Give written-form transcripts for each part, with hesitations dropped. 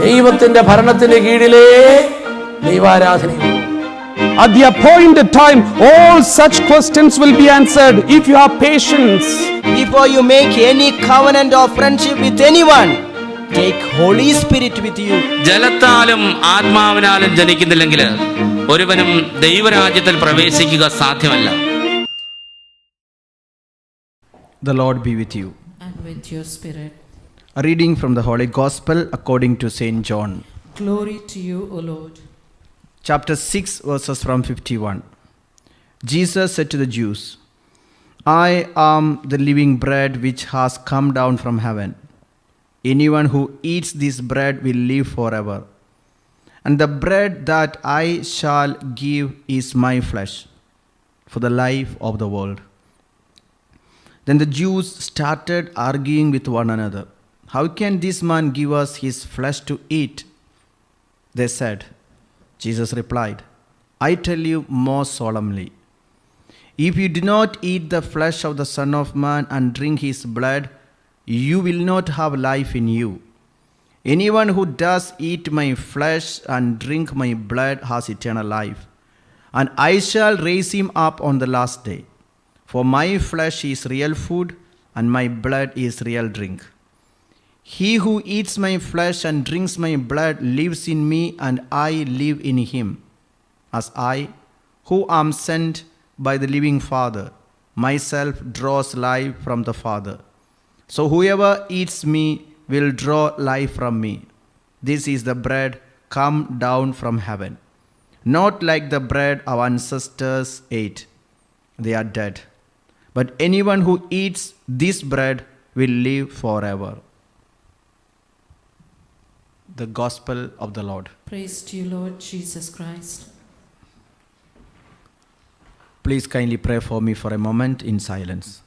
ദൈവത്തിന്റെ ഭരണത്തിന് കീഴിലേ ദൈവാരാധനയുള്ളൂ. At the appointed time, all such questions will be answered if you have patience. Before you make any covenant or friendship with anyone, take Holy Spirit with you. ജലത്താലും ആത്മാവിനാലും ജനിക്കുന്നില്ലെങ്കിൽ ഒരുവനും ദൈവരാജ്യത്തിൽ പ്രവേശിക്കുക സാധ്യമല്ല. The Lord be with you. And with your spirit. A reading from the Holy Gospel according to Saint John. Glory to you, O Lord. Chapter 6, verses from 51. Jesus said to the Jews, I am the living bread which has come down from heaven. Anyone who eats this bread will live forever. And the bread that I shall give is my flesh, for the life of the world. Then the Jews started arguing with one another. How can this man give us his flesh to eat? They said. Jesus replied, I tell you more solemnly, if you do not eat the flesh of the Son of Man and drink his blood, you will not have life in you. Anyone who does eat my flesh and drink my blood has eternal life, and I shall raise him up on the last day. For my flesh is real food, and my blood is real drink. He who eats my flesh and drinks my blood lives in me, and I live in him. As I, who am sent by the living Father, myself draws life from the Father. So whoever eats me will draw life from me. This is the bread come down from heaven, not like the bread our ancestors ate. They are dead. But anyone who eats this bread will live forever. The Gospel of the Lord. Praise to you, Lord Jesus Christ. Please kindly pray for me for a moment in silence.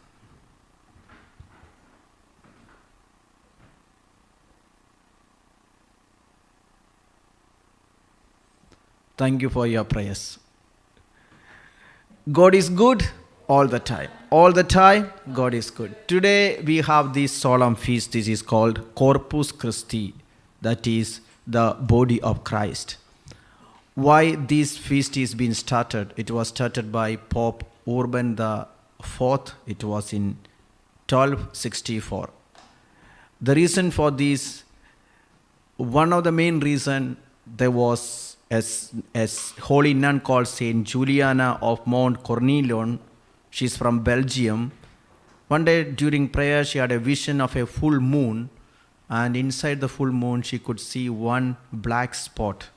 Thank you for your prayers. God is good all the time. All the time, God is good. Today we have this solemn feast. This is called Corpus Christi. That is the body of Christ. Why this feast is being started? It was started by Pope Urban IV. It was in 1264. The reason for this, one of the main reason, there was a holy nun called Saint Juliana of Mount Cornelion. She's from Belgium. One day during prayer, she had a vision of a full moon. And inside the full moon, she could see one black spot.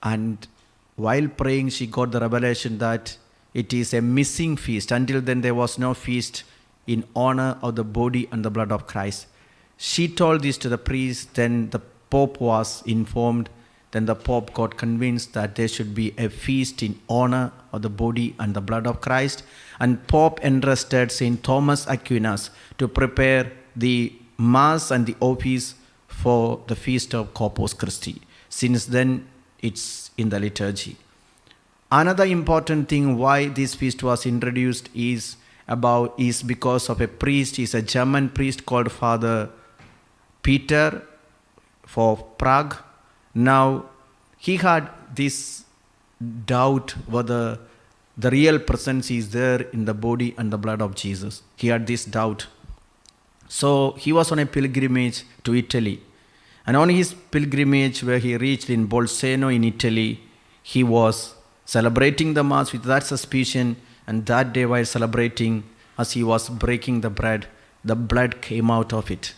And while praying, she got the revelation that it is a missing feast. Until then, there was no feast in honor of the body and the blood of Christ. She told this to the priest. Then the Pope was informed. Then the Pope got convinced that there should be a feast in honor of the body and the blood of Christ. And Pope entrusted St. Thomas Aquinas to prepare the Mass and the office for the feast of Corpus Christi. Since then, it's in the liturgy. Another important thing why this feast was introduced is because of a priest. He's a German priest called Father Peter for Prague. Now, he had this doubt whether the real presence is there in the body and the blood of Jesus. He had this doubt. So he was on a pilgrimage to Italy. And on his pilgrimage where he reached in Bolzano in Italy, he was celebrating the Mass with that suspicion. And that day while celebrating, as he was breaking the bread, the blood came out of it.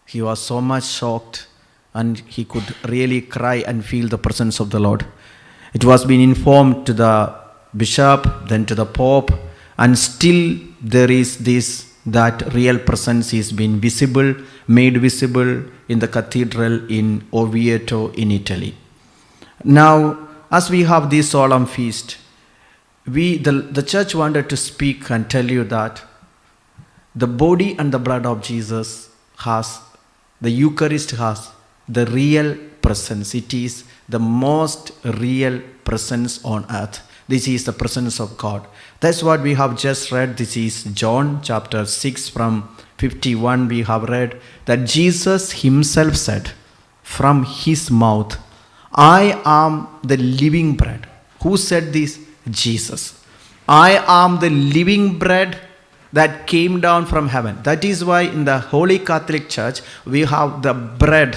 He was so much shocked and he could really cry and feel the presence of the Lord. It was being informed to the bishop, then to the Pope, and still there is this, that real presence is being made visible in the cathedral in Orvieto in Italy. Now, as we have this solemn feast, the church wanted to speak and tell you that the body and the blood of Jesus the Eucharist has the real presence. It is the most real presence on earth. This is the presence of God. That's what we have just read. This is John chapter 6 from 51. We have read that Jesus himself said, from his mouth, I am the living bread. Who said this? Jesus. I am the living bread that came down from heaven. That is why in the Holy Catholic Church we have the bread,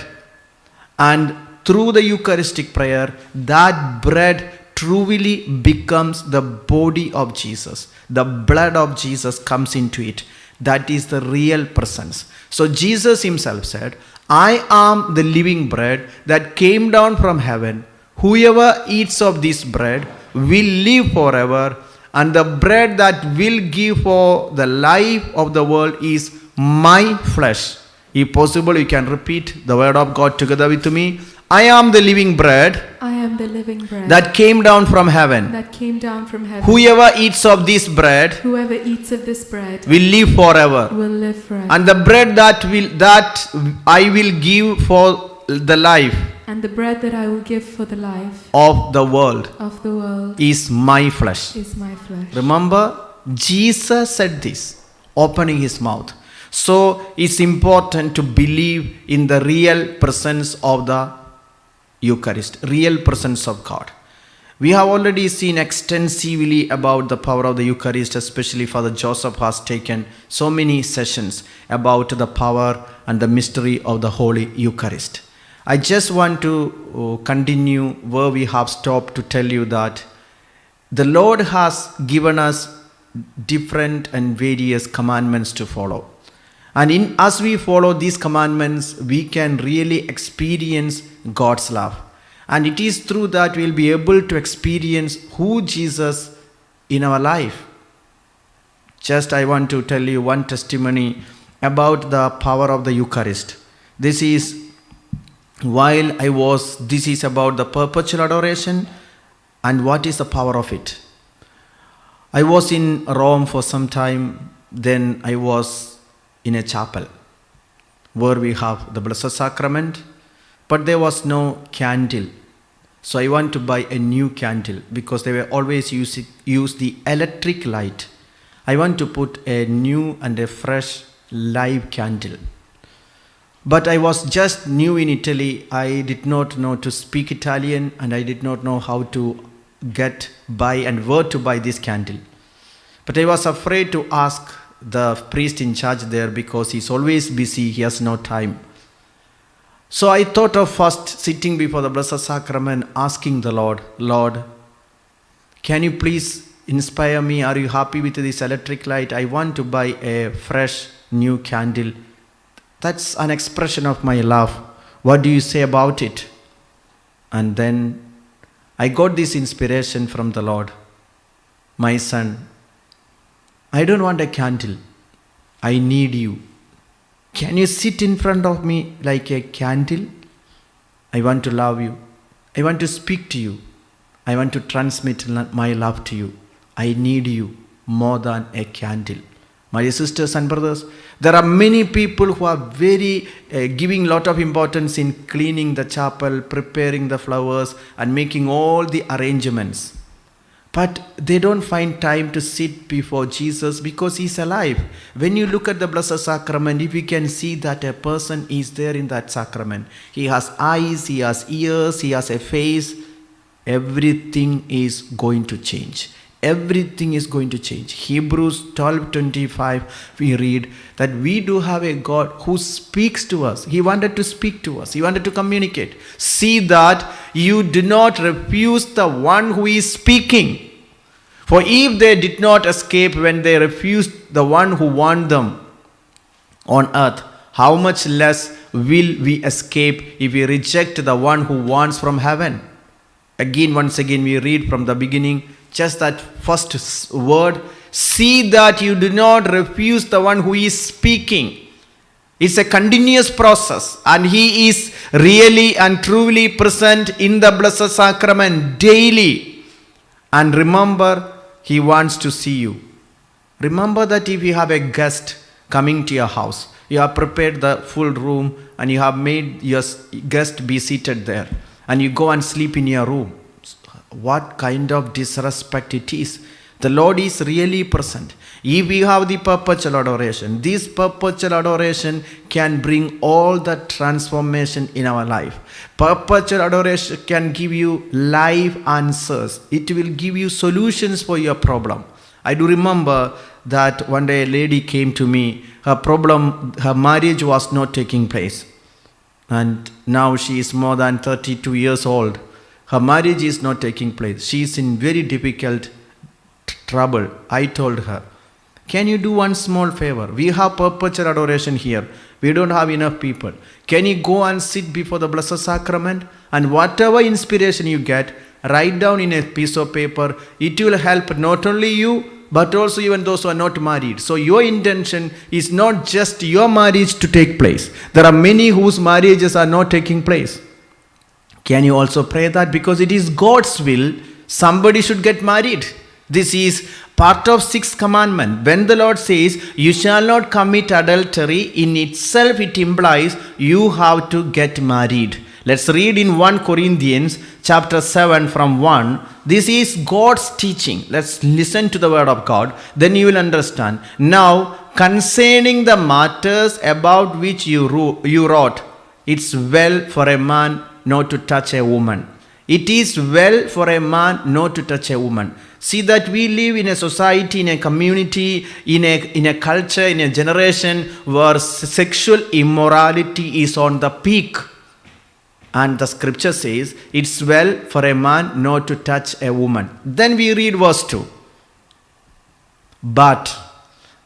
and through the Eucharistic prayer, that bread truly becomes the body of Jesus. The blood of Jesus comes into it. That is the real presence. So Jesus himself said, I am the living bread that came down from heaven. Whoever eats of this bread will live forever, and the bread that will give for the life of the world is my flesh. If possible, you can repeat the word of God together with me. I am the living bread I am the living bread that came down from heaven. that came down from heaven. Whoever eats of this bread Whoever eats of this bread will live forever. will live forever. And the bread that I will give for the life And the bread that I will give for the life of the world of the world is my flesh. is my flesh. Remember, Jesus said this, opening his mouth. So it's important to believe in the real presence of the Eucharist, real presence of God. We have already seen extensively about the power of the Eucharist, especially Father Joseph has taken so many sessions about the power and the mystery of the Holy Eucharist. I just want to continue where we have stopped to tell you that the Lord has given us different and various commandments to follow. And as we follow these commandments, we can really experience God's love. And it is through that we'll be able to experience who Jesus in our life. Just I want to tell you one testimony about the power of the Eucharist. This is about the perpetual adoration and what is the power of it. I was in Rome for some time, then I was in a chapel where we have the Blessed Sacrament, but there was no candle. So I want to buy a new candle because they were always use the electric light. I want to put a new and a fresh live candle. But I was just new in Italy. I did not know to speak Italian, and I did not know how to buy and where to buy this candle. But I was afraid to ask the priest in charge there because he's always busy, he has no time. So I thought of first sitting before the Blessed Sacrament, asking the Lord, can you please inspire me? Are you happy with this electric light? I want to buy a fresh new candle. That's an expression of my love. What do you say about it? And then I got this inspiration from the Lord. My son, I don't want a candle. I need you. Can you sit in front of me like a candle? I want to love you. I want to speak to you. I want to transmit my love to you. I need you more than a candle. My sisters and brothers, there are many people who are very giving lot of importance in cleaning the chapel, preparing the flowers and making all the arrangements. But they don't find time to sit before Jesus because he's alive. When you look at the Blessed Sacrament, if you can see that a person is there in that sacrament, he has eyes, he has ears, he has a face, everything is going to change. Everything is going to change. Hebrews 12:25, we read that we do have a God who speaks to us. He wanted to speak to us. He wanted to communicate. See that you do not refuse the one who is speaking. For if they did not escape when they refused the one who warned them on earth, how much less will we escape if we reject the one who warns from heaven? Once again, we read from the beginning, just that first word, see that you do not refuse the one who is speaking. It's a continuous process, and he is really and truly present in the Blessed Sacrament daily. And remember, he wants to see you. Remember that if you have a guest coming to your house, you have prepared the full room and you have made your guest be seated there, and you go and sleep in your room. What kind of disrespect it is. The Lord is really present. If we have the perpetual adoration, this perpetual adoration can bring all the transformation in our life. Perpetual adoration can give you life answers. It will give you solutions for your problem. I do remember that one day a lady came to me. Her problem, her marriage was not taking place. And now she is more than 32 years old. Her marriage is not taking place. She is in very difficult trouble. I told her, can you do one small favor? We have perpetual adoration here. We don't have enough people. Can you go and sit before the Blessed Sacrament? And whatever inspiration you get, write down in a piece of paper. It will help not only you, but also even those who are not married. So your intention is not just your marriage to take place. There are many whose marriages are not taking place. Can you also pray that because it is God's will, somebody should get married? This is part of 6th commandment. When the Lord says, you shall not commit adultery, in itself it implies you have to get married. Let's read in 1 Corinthians chapter 7 from 1. This is God's teaching. Let's listen to the word of God. Then you will understand. Now, concerning the matters about which you wrote, it's well for a man not to touch a woman. It is well for a man not to touch a woman. See that we live in a society, in a community, in a culture, in a generation where sexual immorality is on the peak. And the scripture says, it's well for a man not to touch a woman. Then we read verse 2. But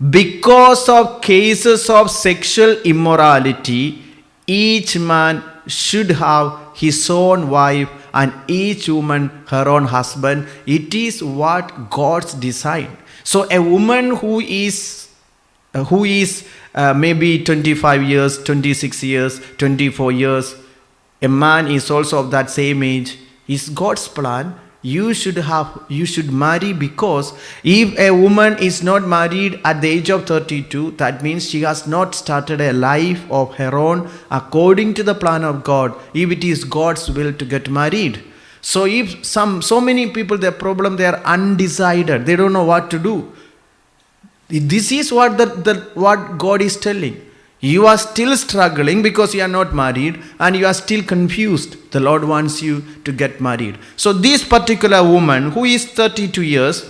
because of cases of sexual immorality, each man should have his own wife and each woman her own husband. It is what God's design. So a woman who is maybe 25 years, 26 years, 24 years, a man is also of that same age, is God's plan. You should marry, because if a woman is not married at the age of 32, that means she has not started a life of her own according to the plan of God, if it is God's will to get married. So if so many people, their problem, they are undecided, they don't know what to do. This is what what God is telling. You are still struggling because you are not married and you are still confused. The Lord wants you to get married. So this particular woman who is 32 years,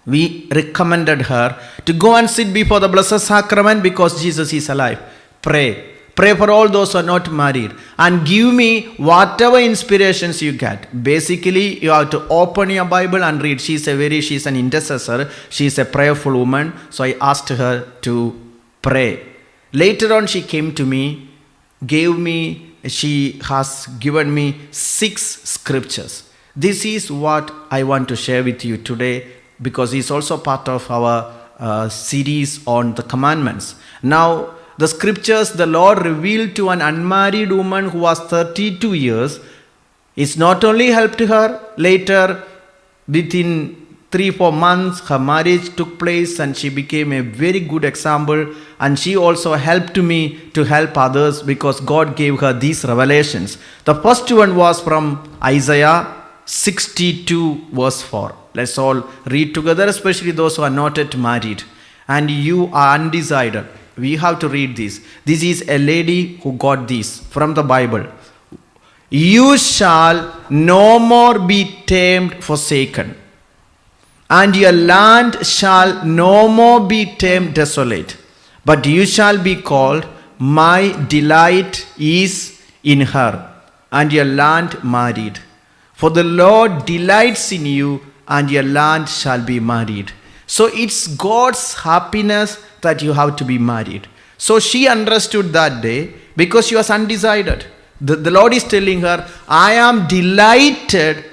we recommended her to go and sit before the Blessed Sacrament because Jesus is alive. Pray. Pray for all those who are not married. And give me whatever inspirations you get. Basically, you have to open your Bible and read. She's an intercessor. She's a prayerful woman. So I asked her to pray. Later on, she came to me, she has given me 6 scriptures. This is what I want to share with you today, because it's also part of our series on the commandments. Now, the scriptures the Lord revealed to an unmarried woman who was 32 years, it's not only helped her later, within 3-4 months, her marriage took place and she became a very good example. And she also helped me to help others because God gave her these revelations. The first one was from Isaiah 62 verse 4. Let's all read together, especially those who are not yet married. And you are undecided. We have to read this. This is a lady who got this from the Bible. You shall no more be tamed, forsaken, and your land shall no more be tamed, desolate. But you shall be called, my delight is in her, and your land married. For the Lord delights in you, and your land shall be married. So it's God's happiness that you have to be married. So she understood that day because she was undecided. The Lord is telling her, I am delighted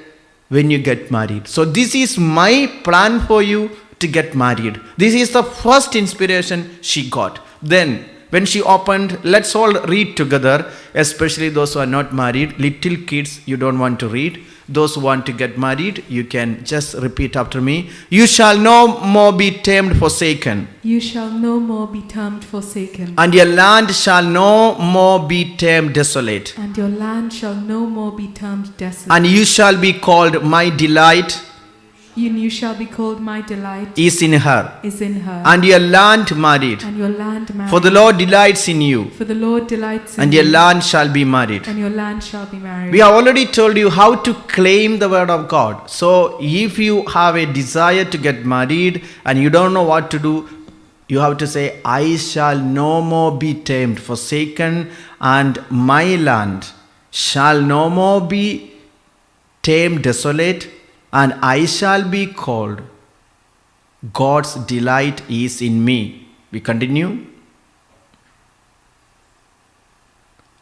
when you get married. So this is my plan for you to get married. This is the first inspiration she got. Then when she opened, let's all read together, especially those who are not married. Little kids, you don't want to read. Those who want to get married, you can just repeat after me. You shall no more be tamed, forsaken. You shall no more be termed forsaken. And your land shall no more be tamed, desolate. And your land shall no more be termed desolate. And you shall be called, my delight and you shall be called my delight is in her, is in her, and your land married. and your land married. For the Lord delights in you, For the Lord delights in and you, your land shall be married. and your land shall be married. We have already told you how to claim the word of God. So if you have a desire to get married and you don't know what to do, you have to say, I shall no more be tamed, forsaken, and my land shall no more be tamed, desolate, and I shall be called. God's delight is in me. We continue.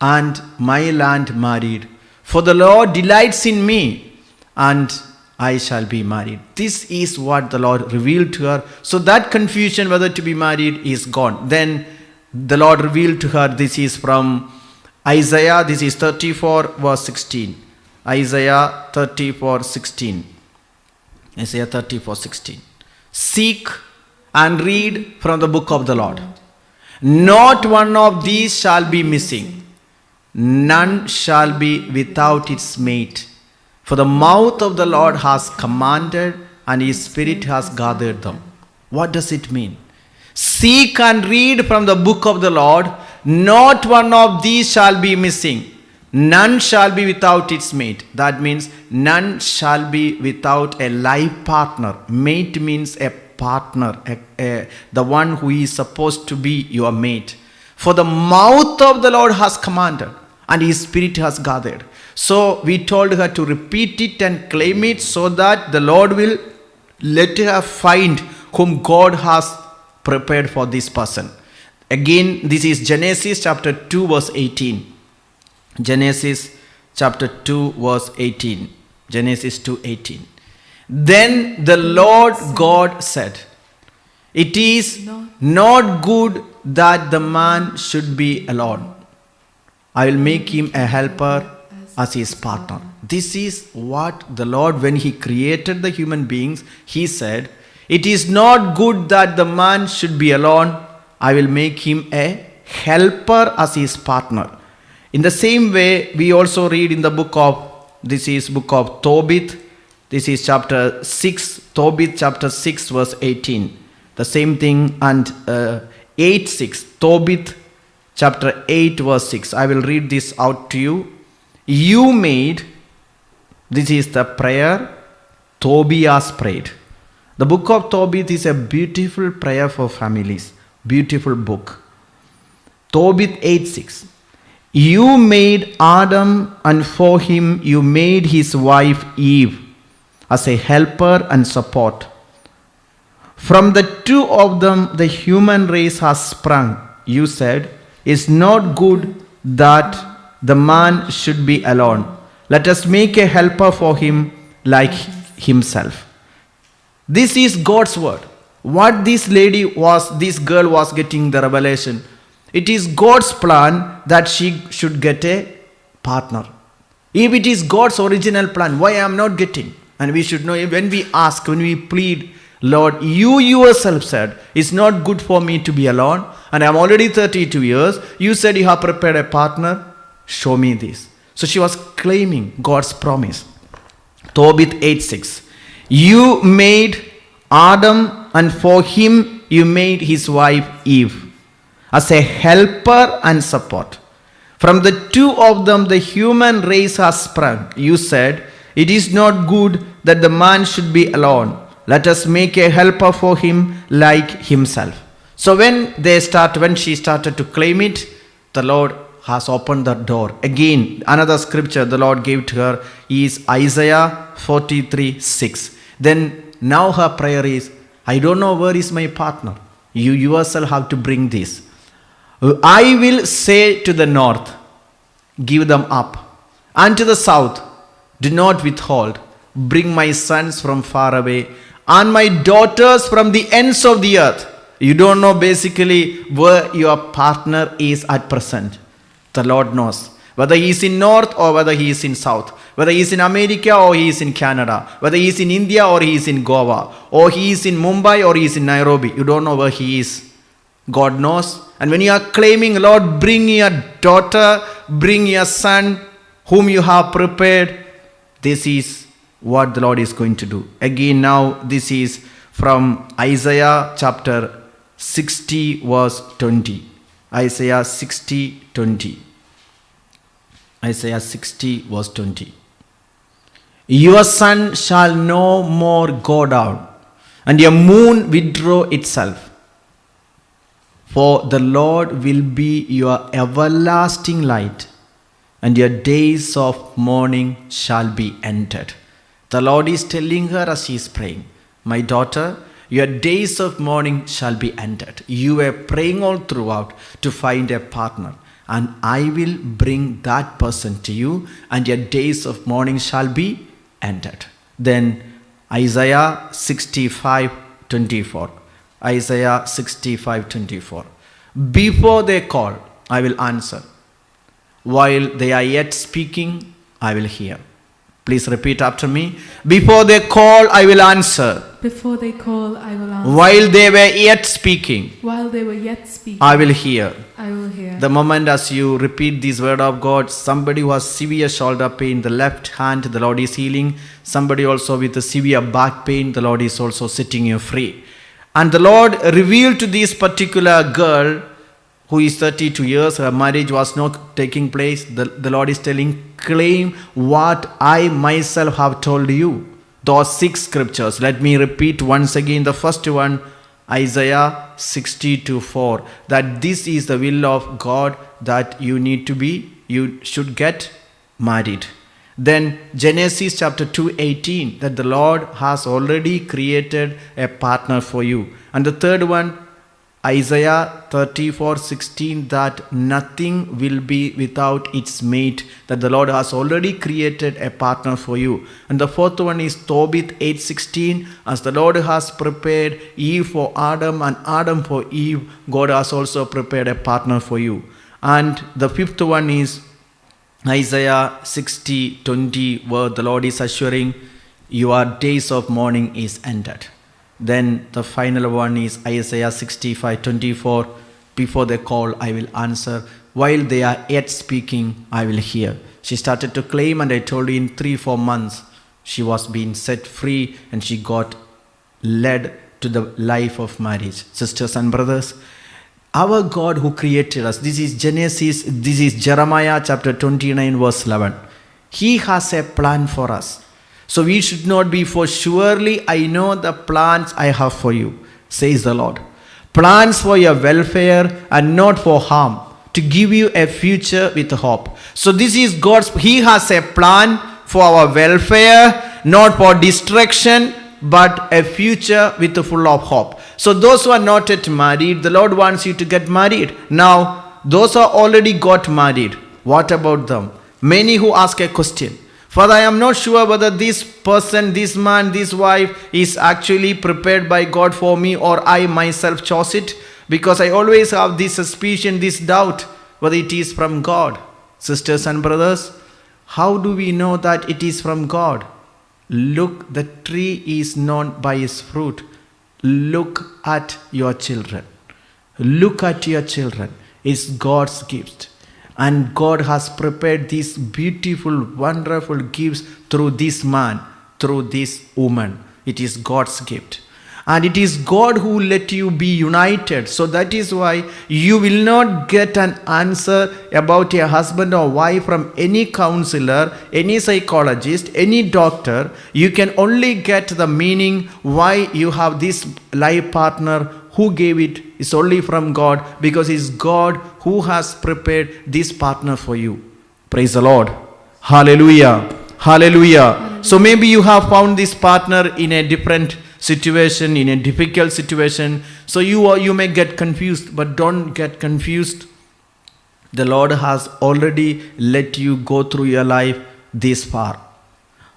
And my land married. For the Lord delights in me, and I shall be married. This is what the Lord revealed to her. So that confusion whether to be married is gone. Then the Lord revealed to her, this is from Isaiah, this is 34 verse 16. Isaiah 34 16. Isaiah 34 16. Seek and read from the book of the Lord. Not one of these shall be missing. None shall be without its mate. For the mouth of the Lord has commanded, and his spirit has gathered them. What does it mean? Seek and read from the book of the Lord. Not one of these shall be missing. None shall be without its mate. That means none shall be without a life partner. Mate means a partner, the one who is supposed to be your mate. For the mouth of the Lord has commanded, and his spirit has gathered. So we told her to repeat it and claim it, so that the Lord will let her find whom God has prepared for this person. Again, this is Genesis chapter 2 verse 18. Genesis chapter 2 verse 18. Genesis 2:18. Then the Lord God said, it is not good that the man should be alone. I will make him a helper as his partner. This is what the Lord, when he created the human beings, he said, it is not good that the man should be alone. I will make him a helper as his partner. In the same way, we also read in the book of Tobit. This is chapter 6, Tobit chapter 6 verse 18. The same thing, and 8:6, Tobit chapter 8 verse 6. I will read this out to you. You made, this is the prayer Tobias prayed. The book of Tobit is a beautiful prayer for families. Beautiful book. Tobit 8:6. You made Adam, and for him you made his wife Eve as a helper and support. From the two of them the human race has sprung. You said, it's not good that the man should be alone. Let us make a helper for him like himself. This is God's word. What this girl was getting the revelation. It is God's plan that she should get a partner. If it is God's original plan, why I am not getting? And we should know, when we ask, when we plead, Lord, you yourself said, it's not good for me to be alone, and I am already 32 years. You said you have prepared a partner. Show me this. So she was claiming God's promise. Tobit 8:6. You made Adam, and for him you made his wife Eve as a helper and support. From the two of them the human race has sprung. You said, it is not good that the man should be alone. Let us make a helper for him like himself. So when she started to claim it, the Lord has opened the door. Again, another scripture the Lord gave to her is Isaiah 43:6. Then now her prayer is, I don't know where is my partner. You yourself have to bring this. I will say to the north, give them up, and to the south, do not withhold. Bring my sons from far away, and my daughters from the ends of the earth. You don't know basically where your partner is at present. The Lord knows. Whether he is in north or whether he is in south. Whether he is in America or he is in Canada. Whether he is in India or he is in Goa. Or he is in Mumbai or he is in Nairobi. You don't know where he is. God knows. And when you are claiming, Lord, bring your daughter, bring your son, whom you have prepared, this is what the Lord is going to do. Again, now this is from Isaiah chapter 60 verse 20. Isaiah 60 20. Isaiah 60 verse 20. Your sun shall no more go down, and your moon withdraw itself. For the Lord will be your everlasting light, and your days of mourning shall be ended. The Lord is telling her as she is praying, my daughter, your days of mourning shall be ended. You were praying all throughout to find a partner, and I will bring that person to you, and your days of mourning shall be ended. Then Isaiah 65:24. Isaiah 65:24. Before they call, I will answer. While they are yet speaking, I will hear. Please repeat after me. Before they call, I will answer. Before they call, I will answer. While they were yet speaking, While they were yet speaking, I will hear. I will hear. The moment as you repeat this word of God, somebody who has severe shoulder pain, the left hand, the Lord is healing. Somebody also with a severe back pain, the Lord is also setting you free. And the Lord revealed to this particular girl who is 32 years, her marriage was not taking place. The Lord is telling, claim what I myself have told you. Those 6 scriptures. Let me repeat once again. The first one, Isaiah 60:4, that this is the will of God, that you should get married. Then Genesis chapter 2:18, that the Lord has already created a partner for you. And the third one, Isaiah 34:16, that nothing will be without its mate, that the Lord has already created a partner for you. And the fourth one is Tobit 8:16, as the Lord has prepared Eve for Adam and Adam for Eve, God has also prepared a partner for you. And the fifth one is Isaiah 60:20, where the Lord is assuring your days of mourning is ended. Then the final one is Isaiah 65:24, before they call, I will answer. While they are yet speaking, I will hear. She started to claim, and I told you in 3-4 months, she was being set free and she got led to the life of marriage. Sisters and brothers, our God who created us, this is Jeremiah chapter 29 verse 11. He has a plan for us. So we should not be, for surely I know the plans I have for you, says the Lord. Plans for your welfare and not for harm, to give you a future with hope. So this is He has a plan for our welfare, not for destruction, but a future with full of hope. So those who are not yet married, the Lord wants you to get married. Now, those who already got married, what about them? Many who ask a question, Father, I am not sure whether this person, this man, this wife is actually prepared by God for me, or I myself chose it, because I always have this suspicion, this doubt, whether it is from God. Sisters and brothers, how do we know that it is from God? Look, the tree is known by its fruit. Look at your children. Look at your children. It's God's gift. And God has prepared these beautiful, wonderful gifts through this man, through this woman. It is God's gift. And it is God who let you be united. So that is why you will not get an answer about your husband or wife from any counselor, any psychologist, any doctor. You can only get the meaning why you have this life partner. Who gave it is only from God, because it's God who has prepared this partner for you. Praise the Lord. Hallelujah. Hallelujah. So maybe you have found this partner in a different situation, in a difficult situation. So you may get confused, but don't get confused. The Lord has already let you go through your life this far.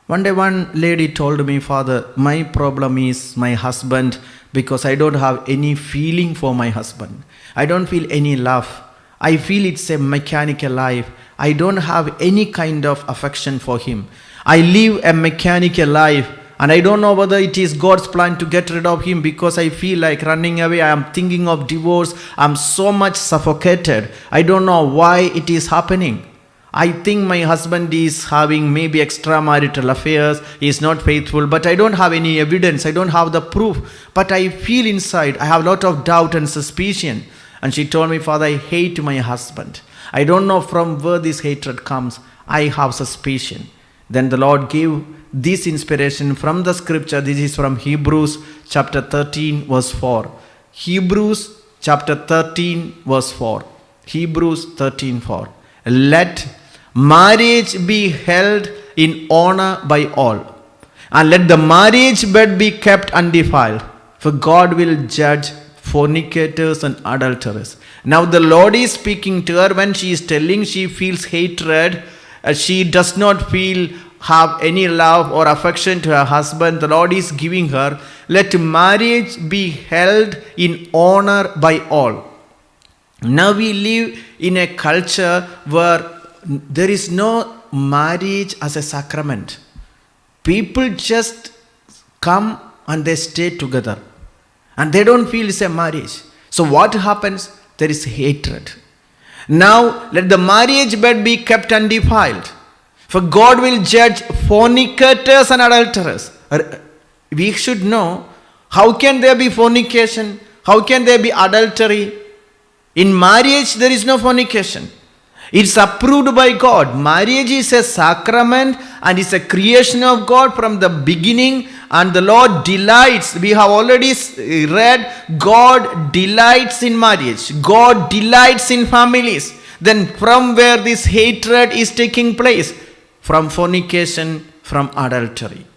One day one lady told me, Father, my problem is my husband, because I don't have any feeling for my husband. I don't feel any love. I feel it's a mechanical life. I don't have any kind of affection for him. I live a mechanical life, and I don't know whether it is God's plan to get rid of him, because I feel like running away. I am thinking of divorce. I'm so much suffocated. I don't know why it is happening. I think my husband is having maybe extramarital affairs, he is not faithful, but I don't have any evidence, I don't have the proof, but I feel inside, I have a lot of doubt and suspicion. And she told me, Father, I hate my husband. I don't know from where this hatred comes. I have suspicion. Then the Lord gave this inspiration from the scripture. This is from Hebrews chapter 13 verse 4. Hebrews chapter 13 verse 4. Hebrews 13:4. Let marriage be held in honor by all, and let the marriage bed be kept undefiled, for God will judge fornicators and adulterers. Now the Lord is speaking to her when she is telling she feels hatred, she does not have any love or affection to her husband. The Lord is giving her, let marriage be held in honor by all. Now we live in a culture where there is no marriage as a sacrament. People just come and they stay together and they don't feel it's a marriage. So what happens? There is hatred. Now let the marriage bed be kept undefiled, for God will judge fornicators and adulterers. We should know, how can there be fornication? How can there be adultery? In marriage there is no fornication. It's approved by God. Marriage is a sacrament and it's a creation of God from the beginning, and the Lord delights. We have already read, God delights in marriage. God delights in families. Then from where this hatred is taking place? From fornication, from adultery.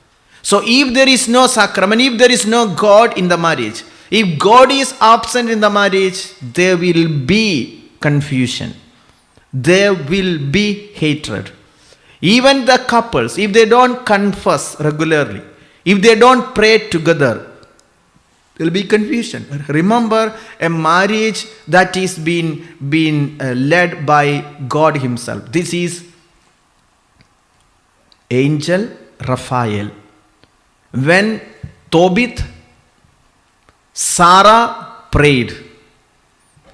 So if there is no sacrament, if there is no God in the marriage, if God is absent in the marriage, there will be confusion. There will be hatred. Even the couples, if they don't confess regularly, if they don't pray together, there will be confusion. Remember, a marriage that is being led by God Himself. This is angel Raphael. When Tobit, Sarah prayed,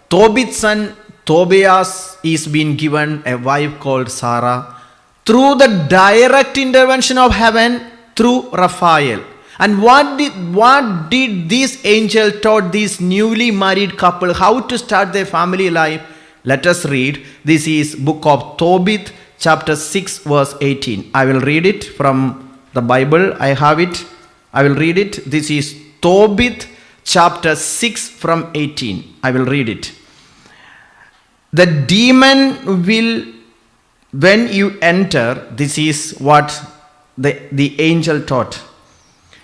Tobit's son Tobias is being given a wife called Sarah through the direct intervention of heaven through Raphael. And what did this angel taught this newly married couple how to start their family life? Let us read. This is book of Tobit, chapter 6 verse 18. I will read it from the Bible. I have it. I will read it. This is Tobit chapter 6 from 18. I will read it. The demon will, when you enter, this is what the angel taught.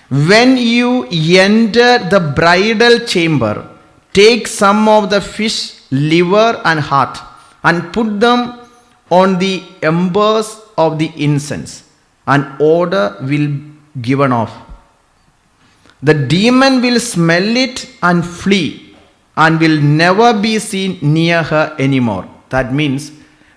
When you enter the bridal chamber, take some of the fish, liver and heart, and put them on the embers of the incense, and odor will given off. The demon will smell it and flee, and will never be seen near her anymore. That means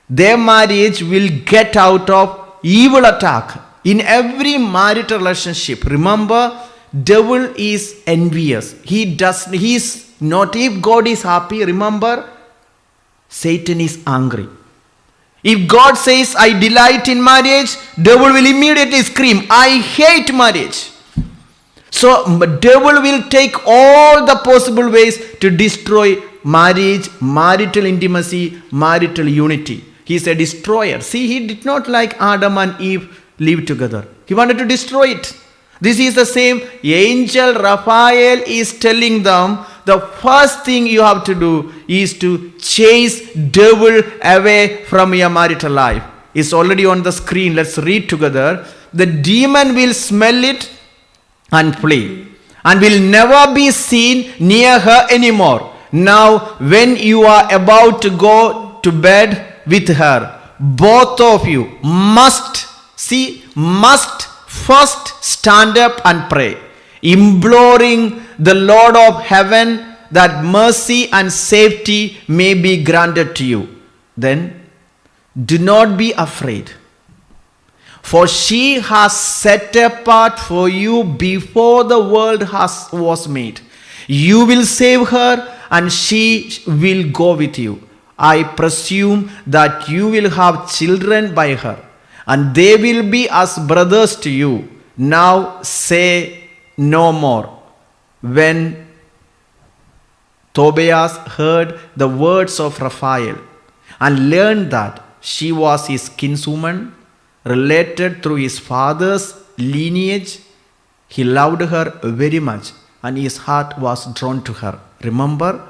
their marriage will get out of evil attack. In every marital relationship, remember, devil is envious. He is not, if God is happy, remember, Satan is angry. If God says, I delight in marriage, devil will immediately scream, I hate marriage. So devil will take all the possible ways to destroy marriage, marital intimacy, marital unity. He is a destroyer. See, he did not like Adam and Eve live together. He wanted to destroy it. This is the same. Angel Raphael is telling them, the first thing you have to do is to chase devil away from your marital life. It's already on the screen. Let's read together. The demon will smell it and flee, and will never be seen near her anymore. Now, when you are about to go to bed with her, both of you must first stand up and pray, imploring the Lord of heaven that mercy and safety may be granted to you. Then do not be afraid, for she has set apart for you before the world was made. You will save her, and she will go with you. I presume that you will have children by her, and they will be as brothers to you. Now say no more. When Tobias heard the words of Raphael and learned that she was his kinswoman, related through his father's lineage, he loved her very much and his heart was drawn to her. Remember,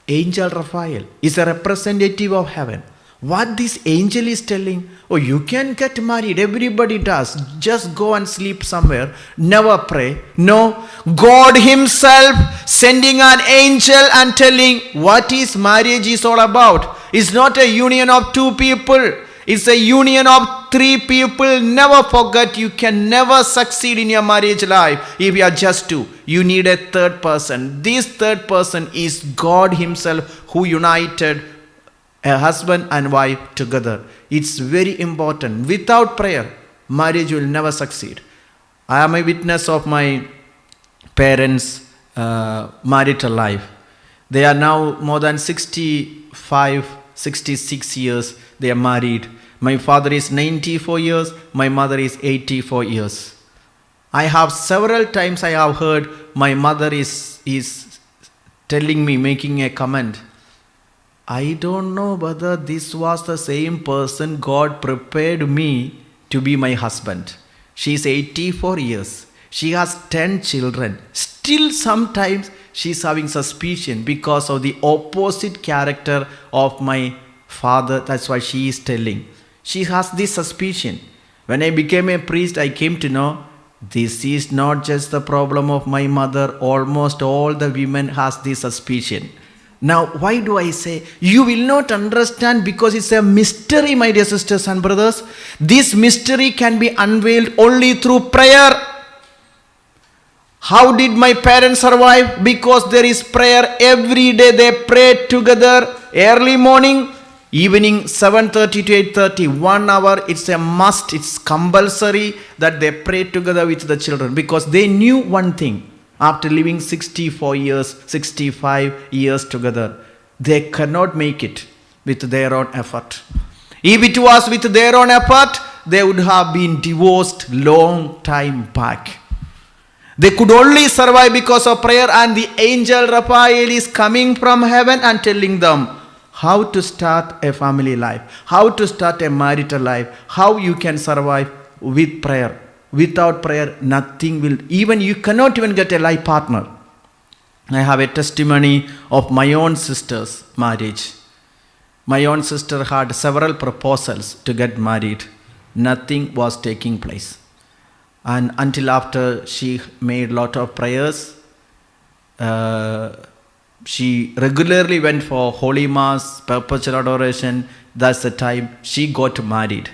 angel Raphael is a representative of heaven. What this angel is telling, oh, you can get married, everybody does, just go and sleep somewhere, never pray. No, God himself sending an angel and telling what is marriage is all about. It's not a union of two people, it's a union of three people. Never forget, you can never succeed in your marriage life if you are just two. You need a third person. This third person is God himself who united a husband and wife together. It's very important. Without prayer, marriage will never succeed. I am a witness of my parents' marital life. They are now more than 65, 66 years they are married. My father is 94 years, my mother is 84 years. I have several times I have heard my mother is telling me, making a comment, I don't know whether this was the same person God prepared me to be my husband. She is 84 years. She has 10 children. Still sometimes she is having suspicion because of the opposite character of my father. That's why she is telling. She has this suspicion. When I became a priest, I came to know this is not just the problem of my mother. Almost all the women has this suspicion. Now, why do I say? You will not understand because it's a mystery, my dear sisters and brothers. This mystery can be unveiled only through prayer. How did my parents survive? Because there is prayer every day. They pray together early morning, evening 7:30 to 8:30, 1 hour. It's a must. It's compulsory that they pray together with the children because they knew one thing. After living 64 years, 65 years together, they cannot make it with their own effort. If it was with their own effort, they would have been divorced long time back. They could only survive because of prayer, and the angel Raphael is coming from heaven and telling them how to start a family life, how to start a marital life, how you can survive with prayer. Without prayer, nothing will, even you cannot even get a life partner. I have a testimony of my own sister's marriage. My own sister had several proposals to get married. Nothing was taking place. And until after she made a lot of prayers, she regularly went for Holy Mass, perpetual adoration. That's the time she got married.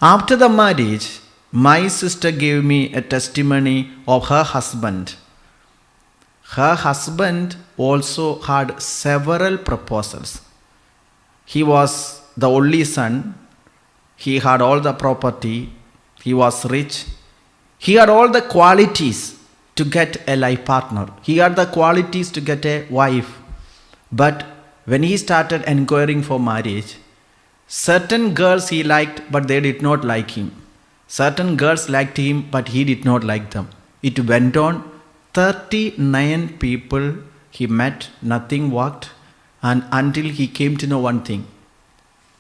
After the marriage, my sister gave me a testimony of her husband. Her husband also had several proposals. He was the only son. He had all the property. He was rich. He had all the qualities to get a life partner. He had the qualities to get a wife. But when he started inquiring for marriage, certain girls he liked, but they did not like him. Certain girls liked him, but he did not like them. It went on. 39 people he met, nothing worked, and until he came to know one thing.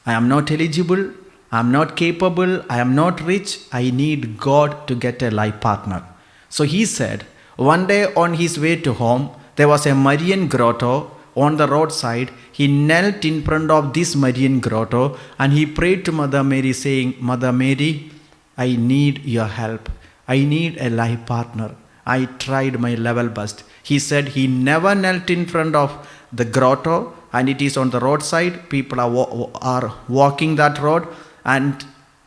I am not eligible, I am not capable, I am not rich, I need God to get a life partner. So he said, one day on his way to home, there was a Marian grotto on the roadside. He knelt in front of this Marian grotto and he prayed to Mother Mary saying, Mother Mary, I need your help. I need a life partner. I tried my level best. He said he never knelt in front of the grotto and it is on the roadside. People are walking that road and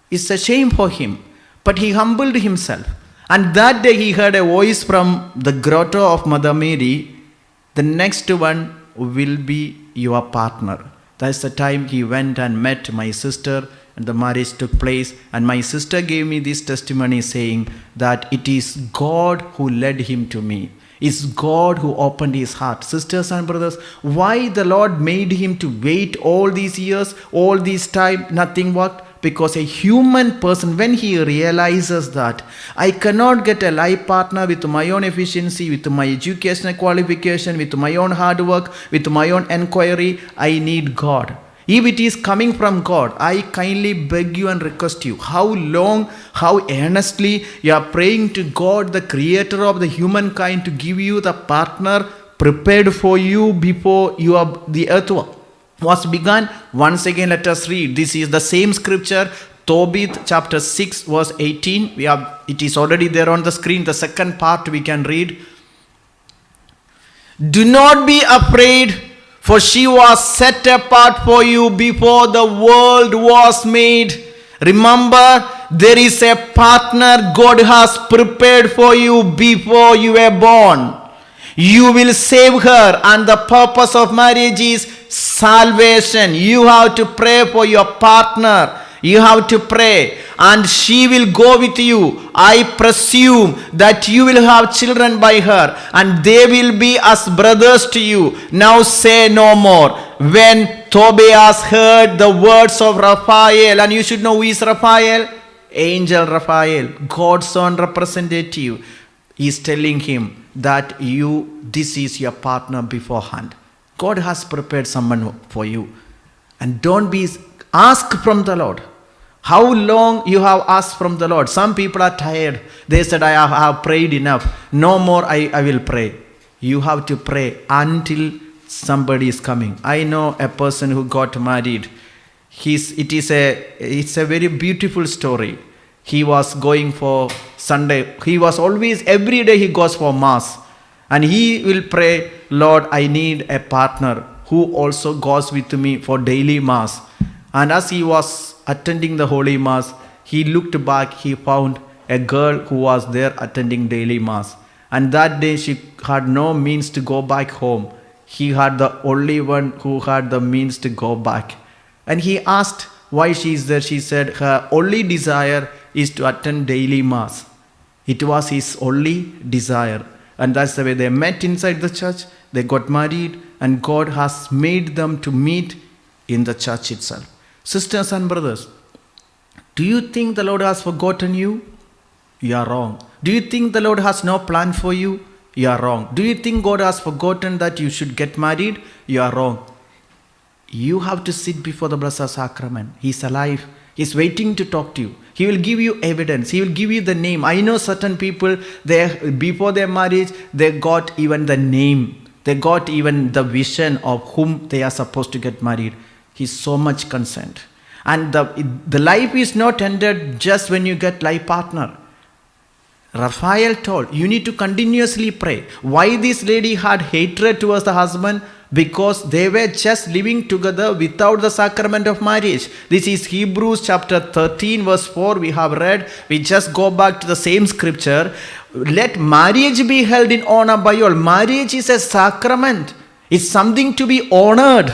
it's a shame for him. But he humbled himself. And that day he heard a voice from the grotto of Mother Mary. The next one will be your partner. That's the time he went and met my sister and the marriage took place. And my sister gave me this testimony saying that it is God who led him to me. It's God who opened his heart. Sisters and brothers, why the Lord made him to wait all these years, all this time, nothing worked? Because a human person, when he realizes that I cannot get a life partner with my own efficiency, with my educational qualification, with my own hard work, with my own inquiry, I need God. If it is coming from God, I kindly beg you and request you, how long, how earnestly you are praying to God, the creator of the humankind, to give you the partner prepared for you before the earth was begun. Once again, let us read. This is the same scripture, Tobit chapter 6 verse 18. It is already there on the screen. The second part we can read. Do not be afraid, for she was set apart for you before the world was made. Remember, there is a partner God has prepared for you before you were born. You will save her, and the purpose of marriage is salvation. You have to pray for your partner. You have to pray, and she will go with you. I presume that you will have children by her, and they will be as brothers to you. Now say no more. When Tobias heard the words of Raphael, and you should know who is Raphael? Angel Raphael, God's own representative, is telling him that this is your partner beforehand. God has prepared someone for you. And don't ask from the Lord. How long you have asked from the Lord? Some people are tired. They said, I have prayed enough. No more I will pray. You have to pray until somebody is coming. I know a person who got married. It's a very beautiful story. He was going for Sunday. He was always, every day he goes for Mass. And he will pray, Lord, I need a partner who also goes with me for daily Mass. And as he was attending the Holy Mass, he looked back, he found a girl who was there attending daily Mass. And that day she had no means to go back home. He had the only one who had the means to go back. And he asked why she is there. She said her only desire is to attend daily Mass. It was his only desire. And that's the way they met inside the church. They got married, and God has made them to meet in the church itself. Sisters and brothers, do you think the Lord has forgotten you? You are wrong. Do you think the Lord has no plan for you? You are wrong. Do you think God has forgotten that you should get married? You are wrong. You have to sit before the Blessed Sacrament. He's alive. He's waiting to talk to you. He will give you evidence. He will give you the name. I know certain people, before their marriage, they got even the name. They got even the vision of whom they are supposed to get married. He's so much concerned. And the life is not ended just when you get life partner. Raphael told, you need to continuously pray. Why this lady had hatred towards the husband? Because they were just living together without the sacrament of marriage. This is Hebrews chapter 13 verse 4 we have read. We just go back to the same scripture. Let marriage be held in honor by all. Marriage is a sacrament. It's something to be honored.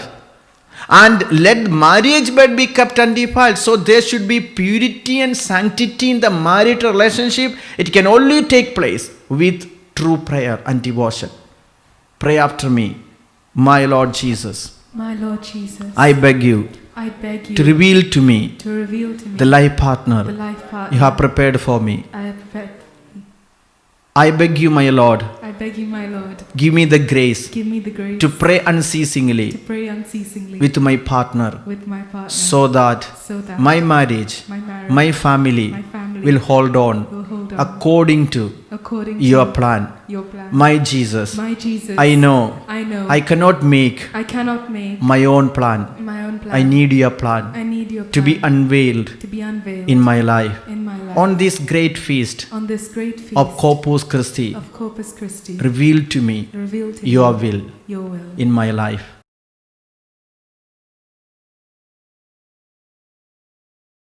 And let marriage bed be kept undefiled. So there should be purity and sanctity in the marital relationship. It can only take place with true prayer and devotion. Pray after me. My Lord Jesus, My Lord Jesus, I beg you I beg you to reveal to me the life partner the life partner you have prepared for me. I have prepared. I beg you, my Lord, I beg you, my Lord, give me the grace give me the grace to pray unceasingly to pray unceasingly with my partner, with my partner, so that my marriage, my family will hold on will hold on according to your plan. your plan. My Jesus, I know I cannot make my own plan. I need your plan to be unveiled in my life. On this great feast of Corpus Christi, reveal to me your will in my life.